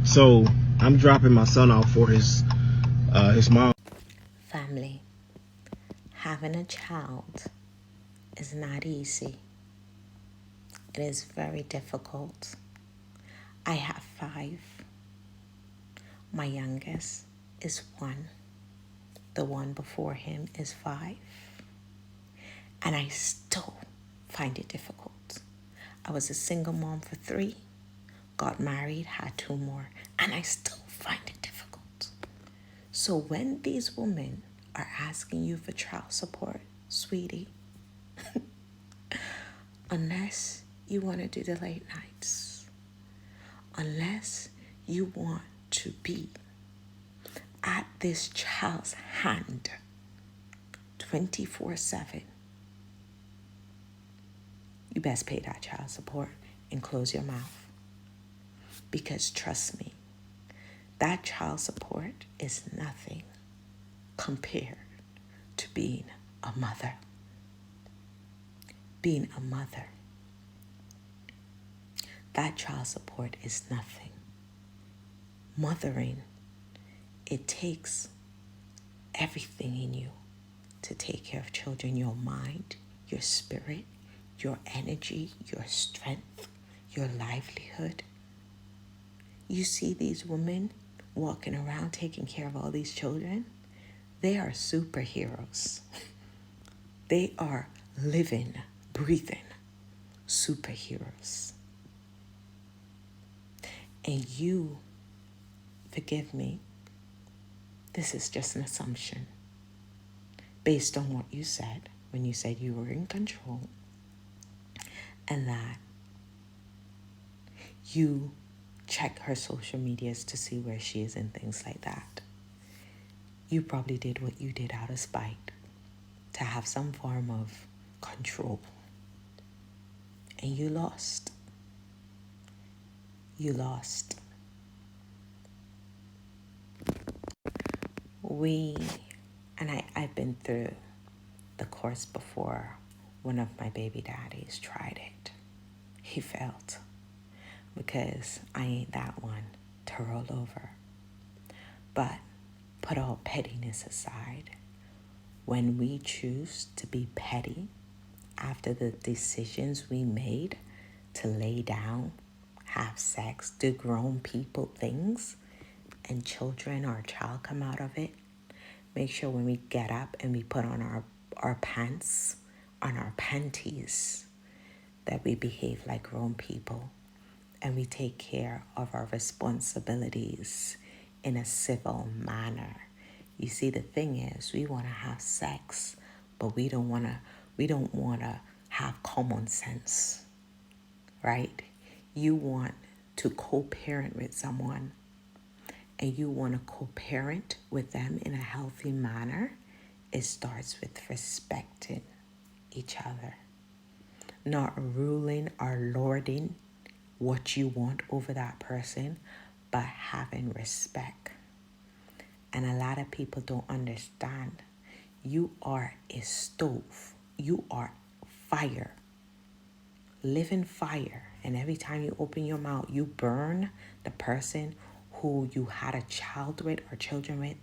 So I'm dropping my son off for his mom. Family, having a child is not easy. It is very difficult. I have 5. My youngest is 1. The one before him is 5. And I still find it difficult. I was a single mom for 3, got married, had 2 more, and I still find it difficult. So when these women are asking you for child support, sweetie, unless you want to do the late nights, unless you want to be at this child's hand 24/7, you best pay that child support and close your mouth. Because trust me, that child support is nothing compared to being a mother. Being a mother, that child support is nothing. Mothering, it takes everything in you to take care of children, your mind, your spirit, your energy, your strength, your livelihood. You see these women walking around taking care of all these children? They are superheroes. They are living, breathing superheroes. And you, forgive me, this is just an assumption based on what you said when you said you were in control and that you check her social medias to see where she is and things like that. You probably did what you did out of spite, to have some form of control. And you lost. You lost. I've been through the course before. One of my baby daddies tried it. He failed because I ain't that one to roll over. But put all pettiness aside. When we choose to be petty after the decisions we made to lay down, have sex, do grown people things, and children or a child come out of it, make sure when we get up and we put on our pants, on our panties, that we behave like grown people and we take care of our responsibilities in a civil manner. You see, the thing is, we want to have sex, but we don't want to have common sense, right? You want to co-parent with someone and you want to co-parent with them in a healthy manner. It starts with respecting each other, not ruling or lording what you want over that person, but having respect. And a lot of people don't understand. You are a stove. You are fire. Living fire. And every time you open your mouth, you burn the person who you had a child with or children with,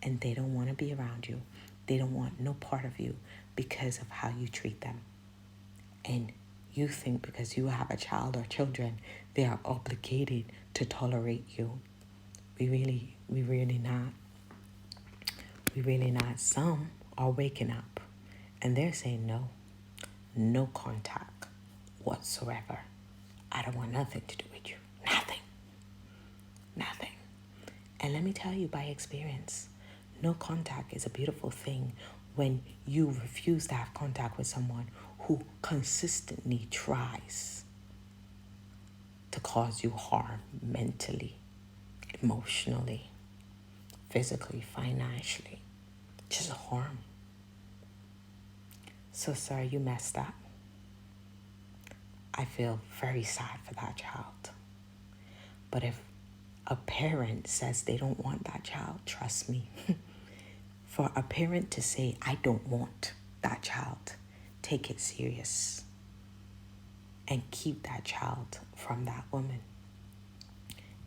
and they don't want to be around you. They don't want no part of you because of how you treat them. And you think because you have a child or children, they are obligated to tolerate you. We really not. We really not. Some are waking up and they're saying no contact whatsoever. I don't want nothing to do with you. Nothing. And let me tell you by experience, no contact is a beautiful thing when you refuse to have contact with someone who consistently tries to cause you harm mentally, emotionally, physically, financially. Just harm. So, sir, you messed up. I feel very sad for that child. But if a parent says they don't want that child, trust me, for a parent to say, I don't want that child, take it serious and keep that child from that woman.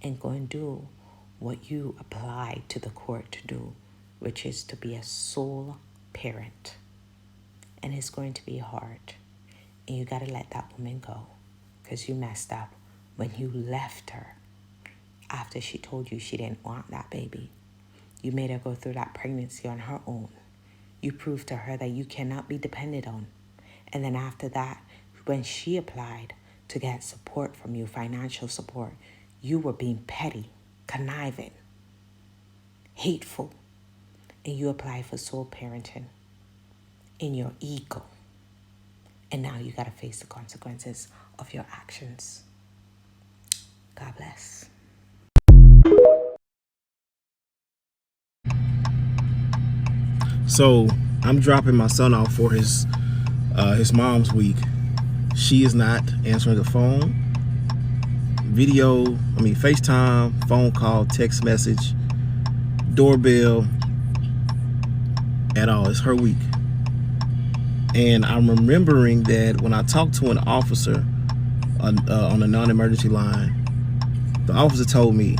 and go and do what you applied to the court to do, which is to be a sole parent. And it's going to be hard. And you got to let that woman go because you messed up when you left her after she told you she didn't want that baby. You made her go through that pregnancy on her own. You proved to her that you cannot be depended on. And then after that, when she applied to get support from you, financial support, you were being petty, conniving, hateful, and you applied for sole parenting in your ego. And now you got to face the consequences of your actions. God bless. So I'm dropping my son off for his mom's week. She is not answering the phone. FaceTime, phone call, text message, doorbell at all. It's her week. And I'm remembering that when I talked to an officer on a non-emergency line, the officer told me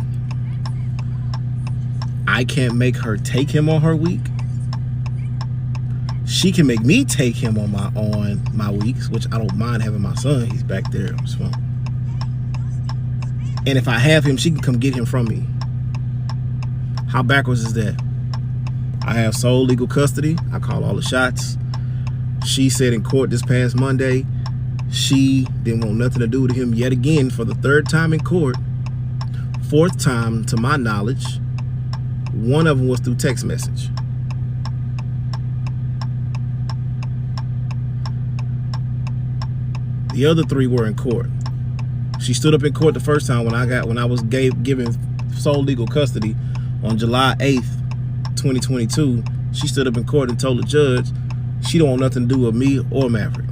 I can't make her take him on her week. She can make me take him on my weeks, which I don't mind having my son. He's back there on his phone. And if I have him, she can come get him from me. How backwards is that? I have sole legal custody. I call all the shots. She said in court this past Monday, she didn't want nothing to do with him yet again for the third time in court. Fourth time, to my knowledge. One of them was through text message. The other three were in court. She stood up in court the first time when I was given sole legal custody on July 8th, 2022. She stood up in court and told the judge she don't want nothing to do with me or Maverick.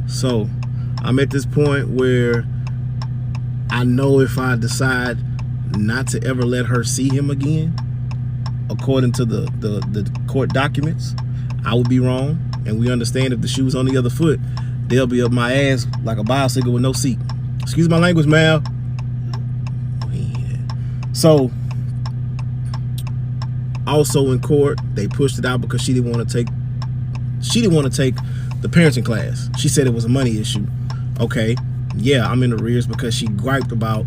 So I'm at this point where I know if I decide not to ever let her see him again, according to the court documents, I would be wrong. And we understand if the shoe's on the other foot, they'll be up my ass like a bicycle with no seat. Excuse my language, Mal. So, also in court, they pushed it out because she didn't want to take the parenting class. She said it was a money issue. Okay, yeah, I'm in arrears because she griped about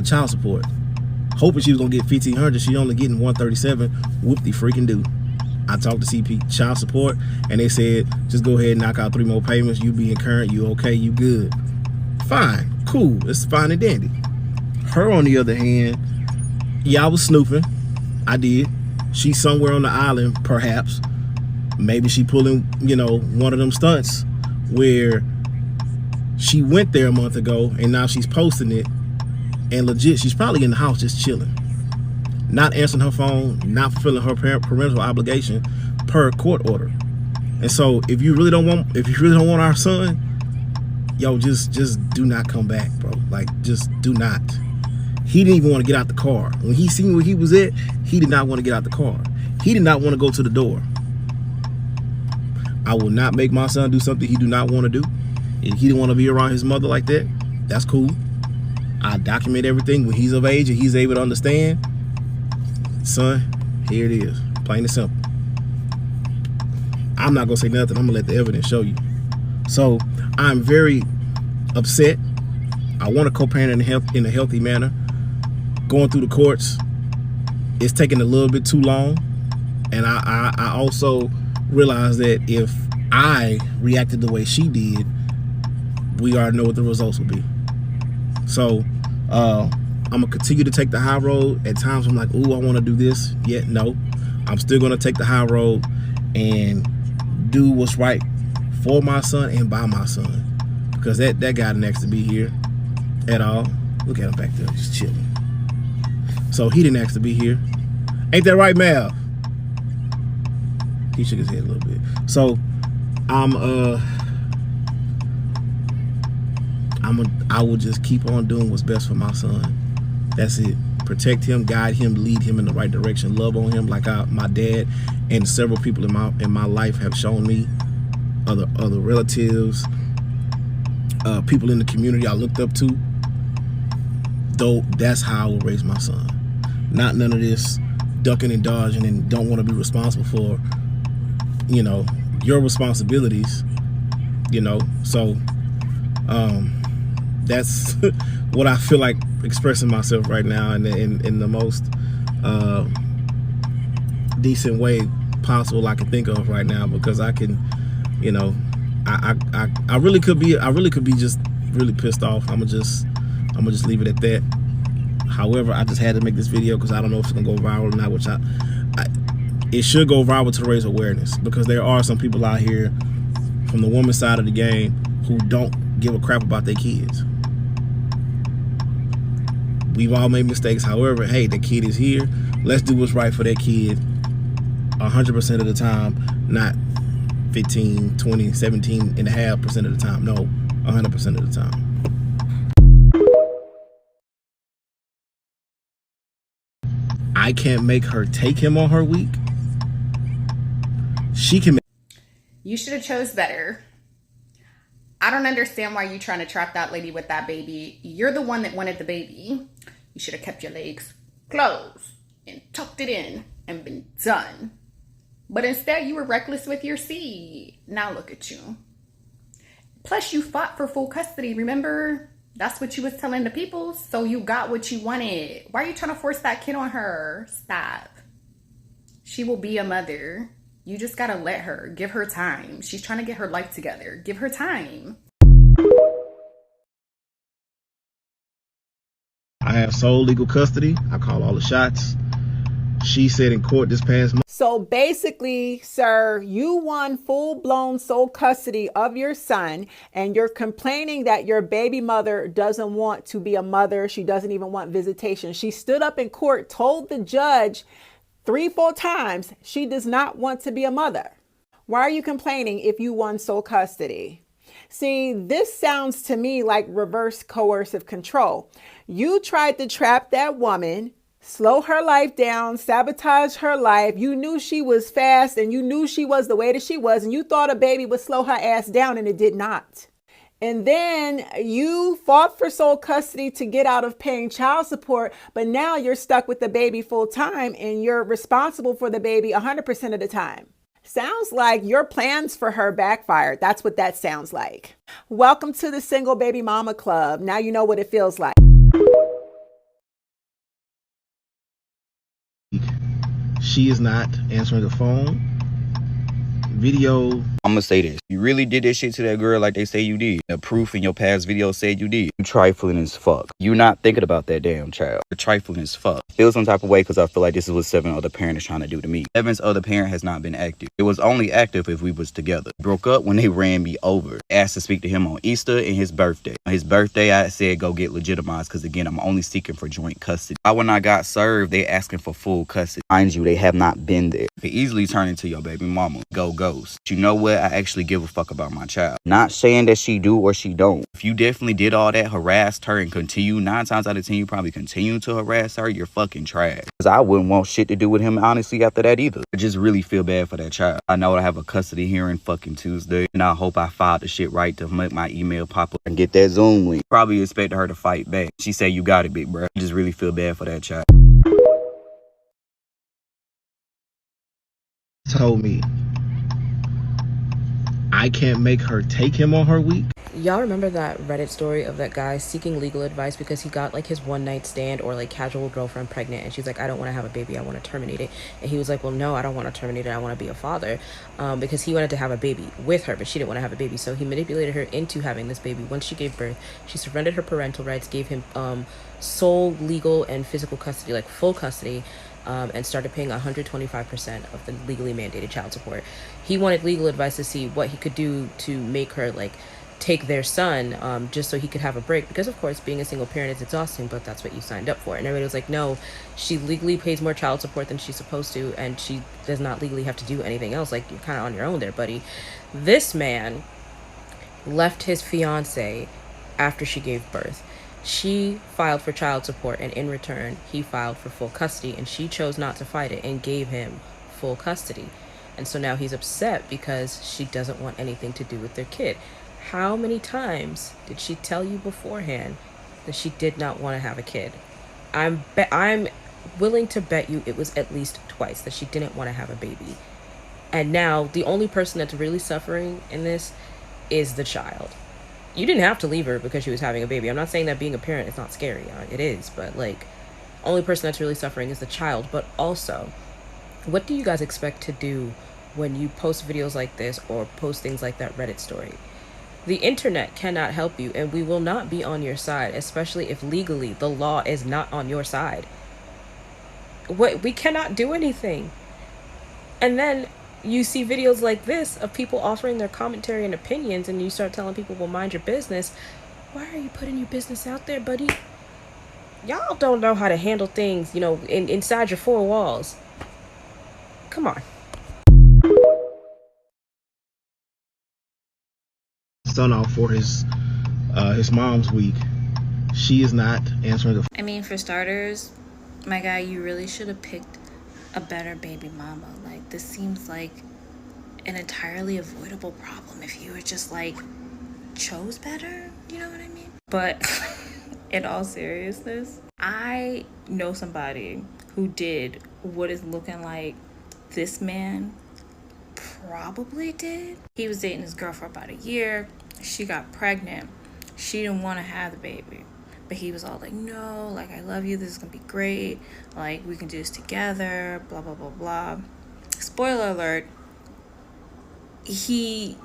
child support. Hoping she was gonna get $1,500, she only getting $137. Whoop-de-freaking do. I talked to CP child support and they said, just go ahead and knock out 3 more payments. You being current, you okay, you good. Fine, cool, it's fine and dandy. Her, on the other hand, yeah, I was snooping. I did. She's somewhere on the island, perhaps. Maybe she pulling, one of them stunts where she went there a month ago and now she's posting it. And legit, she's probably in the house just chilling. Not answering her phone, not fulfilling her parental obligation per court order. And so if you really don't want our son, yo, just do not come back, bro. Like, just do not. He didn't even want to get out the car. When he seen where he was at, he did not want to get out the car. He did not want to go to the door. I will not make my son do something he do not want to do. And he didn't want to be around his mother like that. That's cool. I document everything when he's of age and he's able to understand. Son, here it is, plain and simple. I'm not gonna say nothing. I'm gonna let the evidence show you. So I'm very upset. I want to co-parent in a healthy manner. Going through the courts, it's taking a little bit too long. And I also realized that if I reacted the way she did, we already know what the results will be. So I'm gonna continue to take the high road. At times I'm like, ooh, I want to do this. Yet no, I'm still gonna take the high road and do what's right for my son and by my son, because that guy didn't ask to be here at all. Look at him back there, just chilling. So he didn't ask to be here. Ain't that right, Mal? He shook his head a little bit. So I will just keep on doing what's best for my son. That's it. Protect him, guide him, lead him in the right direction, love on him like my dad and several people in my life have shown me. Other relatives, people in the community I looked up to. though that's how I will raise my son. Not none of this ducking and dodging and don't want to be responsible for, you know, your responsibilities, you know. So that's what I feel like expressing myself right now in the most decent way possible I can think of right now, because I can, you know, I really could be just really pissed off. I'm gonna just leave it at that. However, I just had to make this video because I don't know if it's gonna go viral or not, which it should go viral to raise awareness, because there are some people out here from the woman's side of the game who don't give a crap about their kids. We've all made mistakes. However, hey, the kid is here. Let's do what's right for that kid 100% of the time, not 15, 20, 17.5% of the time. No, 100% of the time. I can't make her take him on her week. She can. You should have chose better. I don't understand why you trying to trap that lady with that baby. You're the one that wanted the baby. You should have kept your legs closed and tucked it in and been done. But instead, you were reckless with your seed. Now look at you. Plus, you fought for full custody, remember? That's what you was telling the people, so you got what you wanted. Why are you trying to force that kid on her? Stop. She will be a mother. You just gotta let her. Give her time. She's trying to get her life together. Give her time. I have sole legal custody. I call all the shots. She said in court this past month. So basically, sir, you won full-blown sole custody of your son, and you're complaining that your baby mother doesn't want to be a mother. She doesn't even want visitation. She stood up in court, told the judge 3-4 times she does not want to be a mother. Why are you complaining if you won sole custody? See, this sounds to me like reverse coercive control. You tried to trap that woman, slow her life down, sabotage her life. You knew she was fast and you knew she was the way that she was, and you thought a baby would slow her ass down, and it did not. And then you fought for sole custody to get out of paying child support, but now you're stuck with the baby full time and you're responsible for the baby 100% of the time. Sounds like your plans for her backfired. That's what that sounds like. Welcome to the Single Baby Mama Club. Now you know what it feels like. She is not answering the phone. Video. I'm gonna say this. You really did this shit to that girl like they say you did. The proof in your past video said you did. You trifling as fuck. You not thinking about that damn child. You're trifling as fuck. Feel some type of way because I feel like this is what 7 other parents are trying to do to me. 7's other parent has not been active. It was only active if we was together. Broke up when they ran me over. Asked to speak to him on Easter and his birthday. On his birthday, I said go get legitimized because again, I'm only seeking for joint custody. When I got served, they asking for full custody. Mind you, they have not been there. Could easily turn into your baby mama. Go ghost. But you know what? I actually give a fuck about my child. Not saying that she do or she don't. If you definitely did all that, harassed her and continue, 9 times out of 10, you probably continue to harass her, you're fucking trash. Because I wouldn't want shit to do with him, honestly, after that either. I just really feel bad for that child. I know I have a custody hearing fucking Tuesday, and I hope I filed the shit right to make my email pop up and get that Zoom link. Probably expected her to fight back. She said, you got it, big bro. I just really feel bad for that child. Told me I can't make her take him on her week. Y'all remember that Reddit story of that guy seeking legal advice because he got like his one-night stand or like casual girlfriend pregnant, and she's like, I don't want to have a baby, I want to terminate it. And he was like, well, no, I don't want to terminate it, I want to be a father, because he wanted to have a baby with her, but she didn't want to have a baby. So he manipulated her into having this baby. Once she gave birth, she surrendered her parental rights, gave him sole legal and physical custody, like full custody, and started paying 125% of the legally mandated child support. He wanted legal advice to see what he could do to make her like take their son, just so he could have a break, because of course being a single parent is exhausting, but that's what you signed up for. And everybody was like, no, she legally pays more child support than she's supposed to, and she does not legally have to do anything else. Like, you're kind of on your own there, buddy. This man left his fiance after she gave birth. She filed for child support, and in return, he filed for full custody, and she chose not to fight it and gave him full custody. And so now he's upset because she doesn't want anything to do with their kid. How many times did she tell you beforehand, that she did not want to have a kid. I'm willing to bet you it was at least twice that she didn't want to have a baby. And now the only person that's really suffering in this is the child. You didn't have to leave her because she was having a baby. I'm not saying that being a parent is not scary. It is, but like, only person that's really suffering is the child. But also, what do you guys expect to do when you post videos like this or post things like that Reddit story? The internet cannot help you, and we will not be on your side, especially if legally the law is not on your side. We cannot do anything. And then you see videos like this of people offering their commentary and opinions, and you start telling people, well, mind your business. Why are you putting your business out there, buddy? Y'all don't know how to handle things, inside your four walls. Come on. Son off for his mom's week. She is not answering the. I mean, for starters, my guy, you really should have picked a better baby mama. Like, this seems like an entirely avoidable problem if you were just like chose better, you know what I mean? But in all seriousness, I know somebody who did what is looking like this man probably did. He was dating his girl for about a year. She got pregnant. She didn't want to have the baby, but he was all like, no, like, I love you, this is gonna be great, like, we can do this together, blah blah blah blah. Spoiler alert, he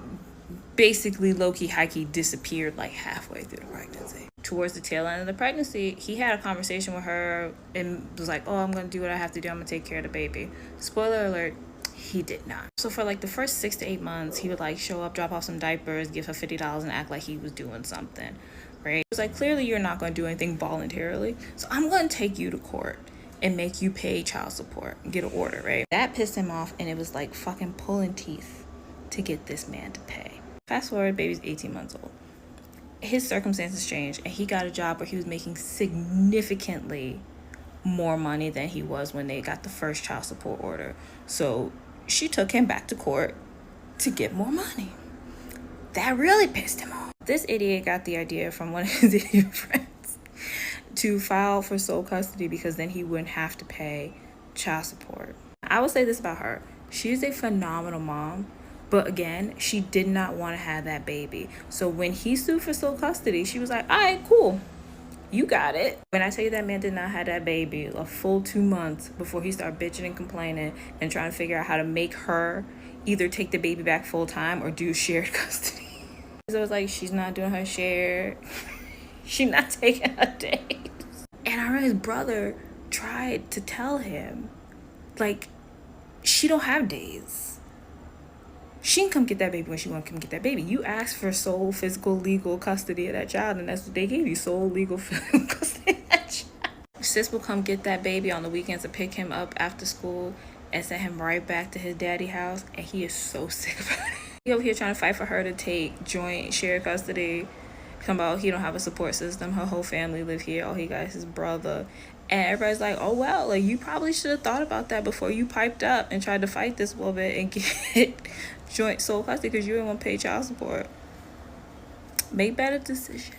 basically low-key high-key disappeared like halfway through the pregnancy. Towards the tail end of the pregnancy, he had a conversation with her and was like, oh, I'm gonna do what I have to do, I'm gonna take care of the baby. Spoiler alert, he did not. So for like the first 6 to 8 months, he would like show up, drop off some diapers, give her $50 and act like he was doing something, right? It was like, clearly you're not going to do anything voluntarily, so I'm going to take you to court and make you pay child support and get an order, right? That pissed him off, and it was like fucking pulling teeth to get this man to pay. Fast forward, baby's 18 months old. His circumstances changed, and he got a job where he was making significantly more money than he was when they got the first child support order. So she took him back to court to get more money. That really pissed him off. This idiot got the idea from one of his idiot friends to file for sole custody because then he wouldn't have to pay child support. I will say this about her. She's a phenomenal mom, but again, she did not want to have that baby. So when he sued for sole custody, she was like, all right, cool. You got it. When I tell you that man did not have that baby a full 2 months before he started bitching and complaining and trying to figure out how to make her either take the baby back full time or do shared custody. So it was like, she's not doing her share. She's not taking her days. And I remember his brother tried to tell him, like, she don't have days. She can come get that baby when she want to come get that baby. You asked for sole physical legal custody of that child, and that's what they gave you, sole legal physical custody of that child. Sis will come get that baby on the weekends to pick him up after school and send him right back to his daddy house, and he is so sick about it. He over here trying to fight for her to take joint shared custody. Come about he don't have a support system. Her whole family live here. All he got is his brother. And everybody's like, oh, well, like, you probably should have thought about that before you piped up and tried to fight this woman and get joint sole custody because you didn't want to pay child support. Make better decisions.